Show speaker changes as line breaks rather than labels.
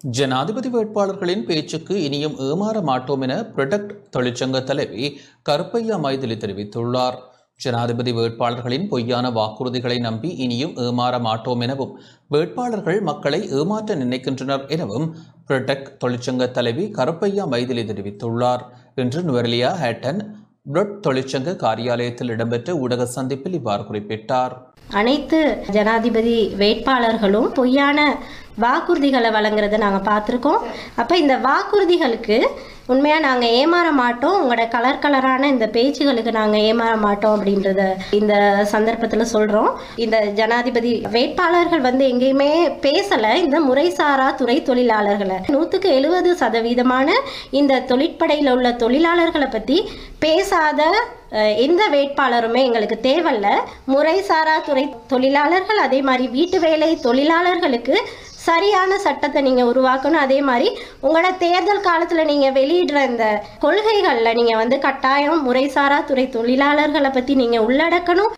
ஜனாதிபதி வேட்பாளர்களின் பேச்சுக்கு இனியும் ஏமாற மாட்டோம் என புரொடக்ட் தொழிற்சங்க தலைவி கருப்பையா மைதிலி தெரிவித்துள்ளார். ஜனாதிபதி வேட்பாளர்களின் பொய்யான வாக்குறுதிகளை நம்பி இனியும் ஏமாற மாட்டோம் எனவும், வேட்பாளர்கள் மக்களை ஏமாற்ற நினைக்கின்றனர் எனவும் புரொடக்ட் தொழிற்சங்க தலைவி கருப்பையா மைதிலி தெரிவித்துள்ளார். இன்று நுவரெலியா ஹேட்டன் புரொட் தொழிற்சங்க காரியாலயத்தில் இடம்பெற்ற ஊடக சந்திப்பில் இவ்வாறு குறிப்பிட்டார்.
அனைத்து ஜனாதிபதி வேட்பாளர்களும் பொய்யான வாக்குறுதிகளை வழங்குறதை நாங்கள் பார்த்துருக்கோம். அப்போ இந்த வாக்குறுதிகளுக்கு உண்மையாக நாங்கள் ஏமாற மாட்டோம், உங்களோட கலரான இந்த பேச்சுகளுக்கு நாங்கள் ஏமாற மாட்டோம் அப்படின்றத இந்த சந்தர்ப்பத்தில் சொல்கிறோம். இந்த ஜனாதிபதி வேட்பாளர்கள் எங்கேயுமே பேசலை. இந்த முறைசாரா துறை தொழிலாளர்களை 170% இந்த தொழிற்படையில் உள்ள தொழிலாளர்களை பற்றி பேசாத எந்த வேட்பாளருமே எங்களுக்கு தேவையில்ல. முறைசாரா துறை தொழிலாளர்கள், அதே மாதிரி வீட்டு வேலை தொழிலாளர்களுக்கு சரியான சட்டத்தை நீங்கள் உருவாக்கணும். அதே மாதிரி உங்களோட தேர்தல் காலத்தில் நீங்கள் வெளியிடுற இந்த கொள்கைகளில் நீங்கள் கட்டாயம் முறைசாரா துறை தொழிலாளர்களை பற்றி நீங்கள் உள்ளடக்கணும்.